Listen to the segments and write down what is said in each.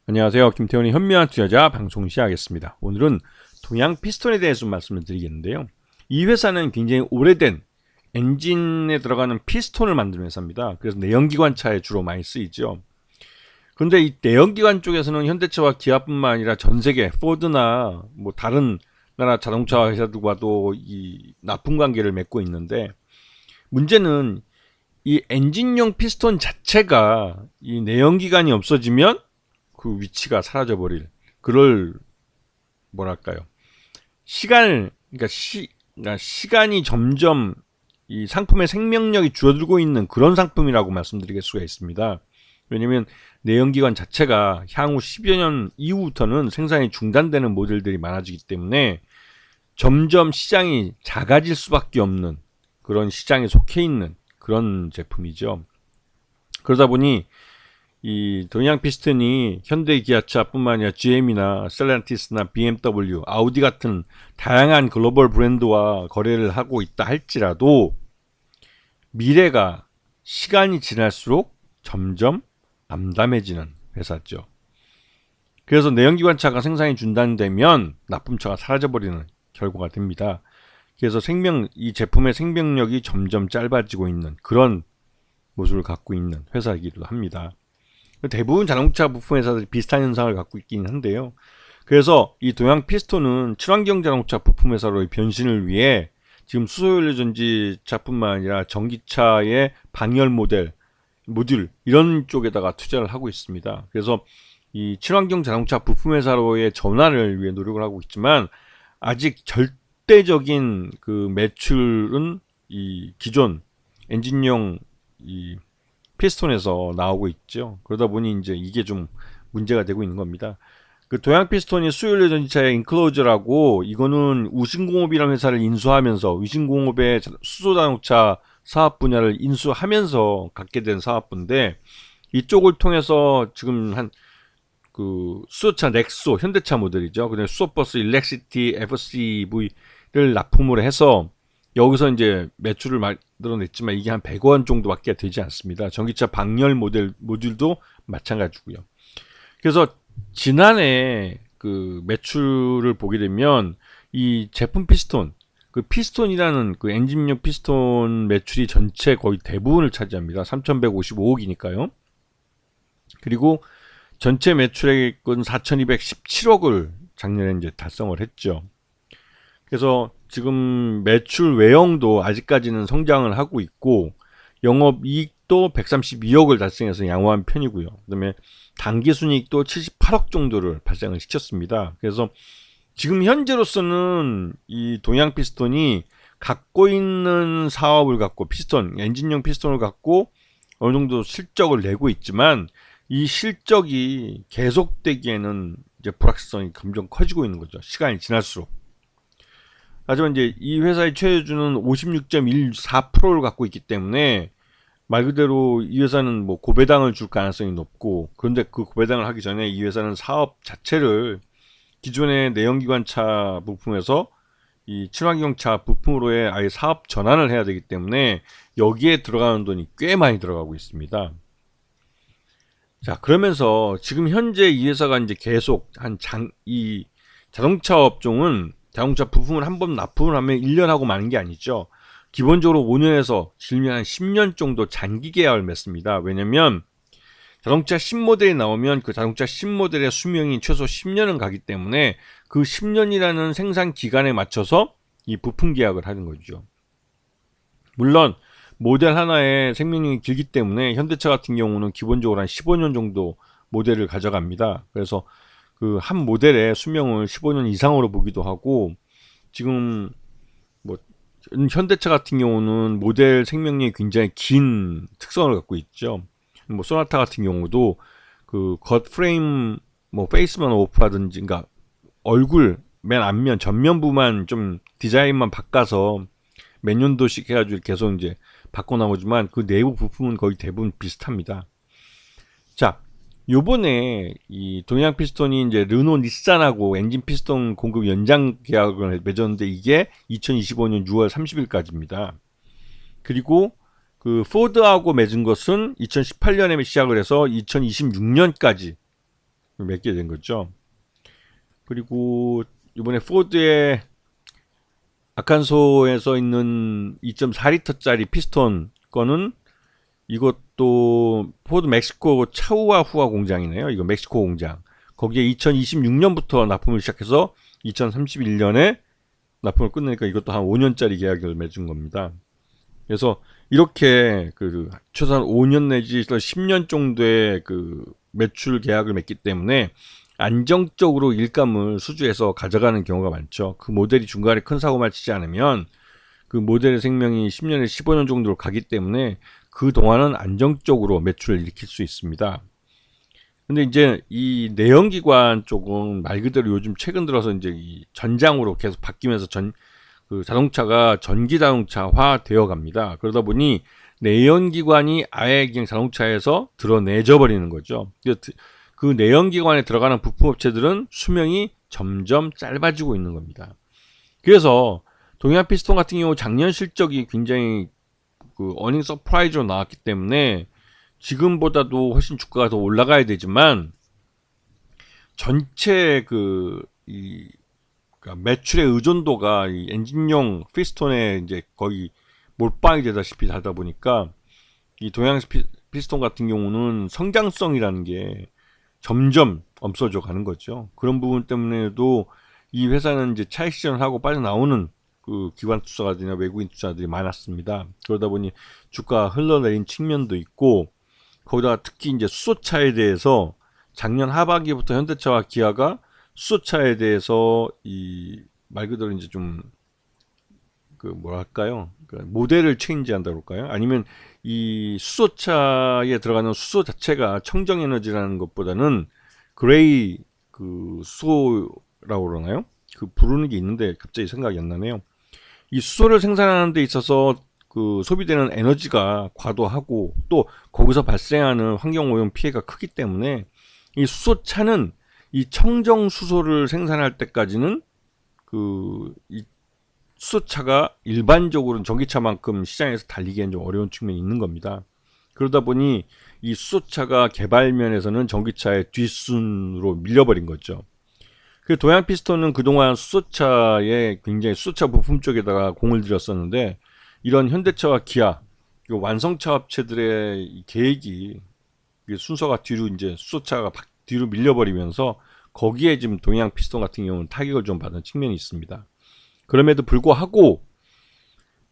안녕하세요. 김태훈의 현명한 투자자 방송 시작하겠습니다. 오늘은 동양 피스톤에 대해서 좀 말씀을 드리겠는데요. 이 회사는 굉장히 오래된 엔진에 들어가는 피스톤을 만드는 회사입니다. 그래서 내연기관차에 주로 많이 쓰이죠. 그런데 이 내연기관 쪽에서는 현대차와 기아뿐만 아니라 전 세계 포드나 뭐 다른 나라 자동차 회사들과도 이 납품 관계를 맺고 있는데, 문제는 이 엔진용 피스톤 자체가 이 내연기관이 없어지면 그 위치가 사라져 버릴, 그럴, 뭐랄까요, 그러니까 시간이 점점 이 상품의 생명력이 줄어들고 있는 그런 상품이라고 말씀드릴 수가 있습니다. 왜냐면 내연기관 자체가 향후 10여 년 이후부터는 생산이 중단되는 모델들이 많아지기 때문에 점점 시장이 작아질 수밖에 없는 그런 시장에 속해 있는 그런 제품이죠. 그러다 보니 이 동양 피스톤이 현대 기아차뿐만 아니라 GM이나 셀란티스나 BMW, 아우디 같은 다양한 글로벌 브랜드와 거래를 하고 있다 할지라도 미래가 시간이 지날수록 점점 암담해지는 회사죠. 그래서 내연기관차가 생산이 중단되면 납품차가 사라져버리는 결과가 됩니다. 그래서 이 제품의 생명력이 점점 짧아지고 있는 그런 모습을 갖고 있는 회사이기도 합니다. 대부분 자동차 부품 회사들이 비슷한 현상을 갖고 있긴 한데요. 그래서 이 동양 피스톤은 친환경 자동차 부품 회사로의 변신을 위해 지금 수소연료 전지차뿐만 아니라 전기차의 방열 모듈 이런 쪽에다가 투자를 하고 있습니다. 그래서 이 친환경 자동차 부품 회사로의 전환을 위해 노력을 하고 있지만, 아직 절대적인 그 매출은 이 기존 엔진용 이 피스톤에서 나오고 있죠. 그러다 보니 이제 이게 좀 문제가 되고 있는 겁니다. 그 동양 피스톤이 수연료 전지차의 인클로저라고, 이거는 우신공업이라는 회사를 인수하면서 우신공업의 수소자동차 사업 분야를 인수하면서 갖게 된 사업부인데, 이쪽을 통해서 지금 한 그 수소차 넥소 현대차 모델이죠. 그다음에 수소버스 일렉시티 FCV를 납품을 해서 여기서 이제 매출을 만들어냈지만 이게 한 100원 정도밖에 되지 않습니다. 전기차 방열 모듈도 마찬가지고요. 그래서 지난해 그 매출을 보게 되면 이 제품 피스톤, 그 피스톤이라는 그 엔진용 피스톤 매출이 전체 거의 대부분을 차지합니다. 3,155억이니까요. 그리고 전체 매출액은 4,217억을 작년에 이제 달성을 했죠. 그래서 지금 매출 외형도 아직까지는 성장을 하고 있고, 영업이익도 132억을 달성해서 양호한 편이고요. 그다음에 당기순이익도 78억 정도를 발생을 시켰습니다. 그래서 지금 현재로서는 이 동양 피스톤이 갖고 있는 사업을 갖고, 엔진용 피스톤을 갖고 어느 정도 실적을 내고 있지만, 이 실적이 계속되기에는 이제 불확실성이 점점 커지고 있는 거죠. 시간이 지날수록. 하지만 이제 이 회사의 최저주는 56.14%를 갖고 있기 때문에 말 그대로 이 회사는 뭐 고배당을 줄 가능성이 높고, 그런데 그 고배당을 하기 전에 이 회사는 사업 자체를 기존의 내연기관차 부품에서 이 친환경차 부품으로의 아예 사업 전환을 해야 되기 때문에 여기에 들어가는 돈이 꽤 많이 들어가고 있습니다. 자, 그러면서 지금 현재 이 회사가 이제 계속 이 자동차 업종은 자동차 부품을 한번 납품을 하면 1년 하고 마는 게 아니죠. 기본적으로 5년에서 길면 한 10년 정도 장기 계약을 맺습니다. 왜냐면 자동차 신모델이 나오면 그 자동차 신모델의 수명이 최소 10년은 가기 때문에 그 10년이라는 생산 기간에 맞춰서 이 부품 계약을 하는 거죠. 물론 모델 하나의 생명력이 길기 때문에 현대차 같은 경우는 기본적으로 한 15년 정도 모델을 가져갑니다. 그래서 그 한 모델의 수명을 15년 이상으로 보기도 하고, 지금 뭐 현대차 같은 경우는 모델 생명력이 굉장히 긴 특성을 갖고 있죠. 뭐 소나타 같은 경우도 그 겉 프레임 뭐 페이스만 오프하든지, 그러니까 얼굴 맨 앞면 전면부만 좀 디자인만 바꿔서 몇 년도씩 해가지고 계속 이제 바꿔 나오지만 그 내부 부품은 거의 대부분 비슷합니다. 자, 요번에 이 동양 피스톤이 이제 르노 닛산하고 엔진 피스톤 공급 연장 계약을 맺었는데 이게 2025년 6월 30일까지입니다. 그리고 그 포드하고 맺은 것은 2018년에 시작을 해서 2026년까지 맺게 된 거죠. 그리고 이번에 포드의 아칸소에서 있는 2.4리터짜리 피스톤 거는 이것도 포드 멕시코 차우아후아 공장이네요. 이거 멕시코 공장. 거기에 2026년부터 납품을 시작해서 2031년에 납품을 끝내니까 이것도 한 5년짜리 계약을 맺은 겁니다. 그래서 이렇게 그 최소한 5년 내지 10년 정도의 그 매출 계약을 맺기 때문에 안정적으로 일감을 수주해서 가져가는 경우가 많죠. 그 모델이 중간에 큰 사고만 치지 않으면 그 모델의 생명이 10년에서 15년 정도로 가기 때문에 그 동안은 안정적으로 매출을 일으킬 수 있습니다. 근데 이제 이 내연기관 쪽은 말 그대로 요즘 최근 들어서 이제 이 전장으로 계속 바뀌면서 그 자동차가 전기 자동차화 되어 갑니다. 그러다 보니 내연기관이 아예 그냥 자동차에서 드러내져 버리는 거죠. 그 내연기관에 들어가는 부품업체들은 수명이 점점 짧아지고 있는 겁니다. 그래서 동양 피스톤 같은 경우 작년 실적이 굉장히 그 어닝 서프라이즈로 나왔기 때문에 지금보다도 훨씬 주가가 더 올라가야 되지만 전체 그러니까 매출의 의존도가 이 엔진용 피스톤에 이제 거의 몰빵이 되다시피 하다 보니까 이 동양 피스톤 같은 경우는 성장성이라는 게 점점 없어져 가는 거죠. 그런 부분 때문에도 이 회사는 이제 차익 실현을 하고 빠져나오는 그 기관 투자가들이나 외국인 투자들이 많았습니다. 그러다 보니 주가가 흘러내린 측면도 있고 거기다가 특히 이제 수소차에 대해서 작년 하반기부터 현대차와 기아가 수소차에 대해서 이 말 그대로 이제 좀 그 뭐랄까요? 그 모델을 체인지한다고 할까요? 아니면 이 수소차에 들어가는 수소 자체가 청정 에너지라는 것보다는 그레이 그 수소라고 그러나요? 그 부르는 게 있는데 갑자기 생각이 안 나네요. 이 수소를 생산하는 데 있어서 그 소비되는 에너지가 과도하고 또 거기서 발생하는 환경오염 피해가 크기 때문에 이 수소차는 이 청정 수소를 생산할 때까지는 이 수소차가 일반적으로는 전기차만큼 시장에서 달리기엔 좀 어려운 측면이 있는 겁니다. 그러다 보니 이 수소차가 개발면에서는 전기차의 뒷순으로 밀려버린 거죠. 그 동양 피스톤은 그동안 수소차에 굉장히 수소차 부품 쪽에다가 공을 들였었는데 이런 현대차와 기아 완성차 업체들의 계획이 순서가 뒤로 이제 수소차가 뒤로 밀려버리면서 거기에 지금 동양 피스톤 같은 경우는 타격을 좀 받은 측면이 있습니다. 그럼에도 불구하고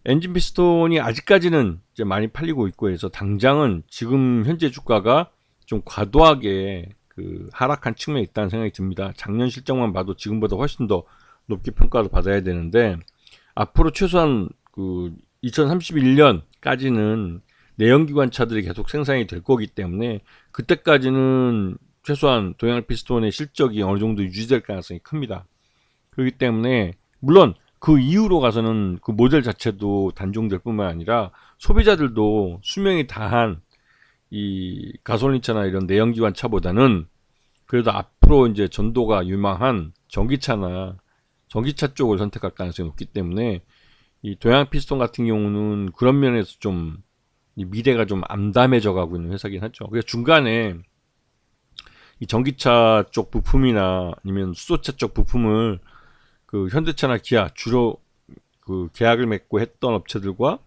엔진 피스톤이 아직까지는 이제 많이 팔리고 있고 해서 당장은 지금 현재 주가가 좀 과도하게 그 하락한 측면이 있다는 생각이 듭니다. 작년 실적만 봐도 지금보다 훨씬 더 높게 평가를 받아야 되는데 앞으로 최소한 그 2031년까지는 내연기관 차들이 계속 생산이 될 거기 때문에 그때까지는 최소한 동양 피스톤의 실적이 어느 정도 유지될 가능성이 큽니다. 그렇기 때문에 물론 그 이후로 가서는 그 모델 자체도 단종될 뿐만 아니라 소비자들도 수명이 다한 이 가솔린차나 이런 내연기관 차보다는 그래도 앞으로 이제 전도가 유망한 전기차나 전기차 쪽을 선택할 가능성이 높기 때문에 이 동양 피스톤 같은 경우는 그런 면에서 좀 미래가 좀 암담해져 가고 있는 회사긴 하죠. 그래서 중간에 이 전기차 쪽 부품이나 아니면 수소차 쪽 부품을 그 현대차나 기아 주로 그 계약을 맺고 했던 업체들과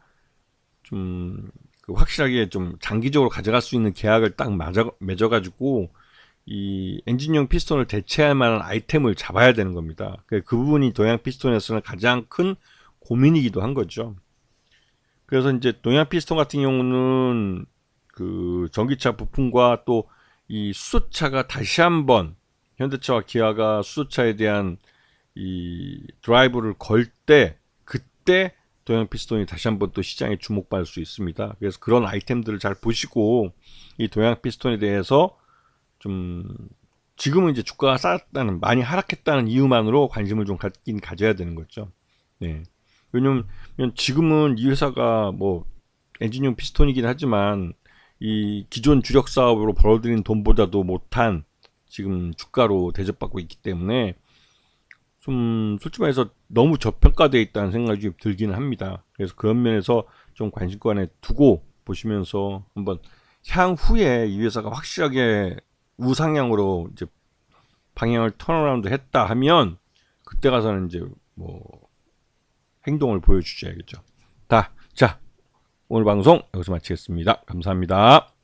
좀 그 확실하게 좀 장기적으로 가져갈 수 있는 계약을 딱 맺어가지고 이 엔진용 피스톤을 대체할 만한 아이템을 잡아야 되는 겁니다. 그 부분이 동양 피스톤에서는 가장 큰 고민이기도 한 거죠. 그래서 이제 동양 피스톤 같은 경우는 그 전기차 부품과 또 이 수소차가 다시 한번 현대차와 기아가 수소차에 대한 이 드라이브를 걸 때 그때 동양 피스톤이 다시 한번 또 시장에 주목받을 수 있습니다. 그래서 그런 아이템들을 잘 보시고 이 동양 피스톤에 대해서 좀 지금은 이제 주가가 싸졌다는 많이 하락했다는 이유만으로 관심을 좀 가져야 되는 거죠. 네. 왜냐면 지금은 이 회사가 뭐 엔진용 피스톤이긴 하지만 이 기존 주력 사업으로 벌어들인 돈보다도 못한 지금 주가로 대접받고 있기 때문에 좀 솔직히 말해서 너무 저평가되어 있다는 생각이 좀 들기는 합니다. 그래서 그런 면에서 좀 관심권에 두고 보시면서 한번 향후에 이 회사가 확실하게 우상향으로 이제 방향을 턴어라운드 했다 하면 그때 가서는 이제 뭐 행동을 보여주셔야겠죠. 자, 오늘 방송 여기서 마치겠습니다. 감사합니다.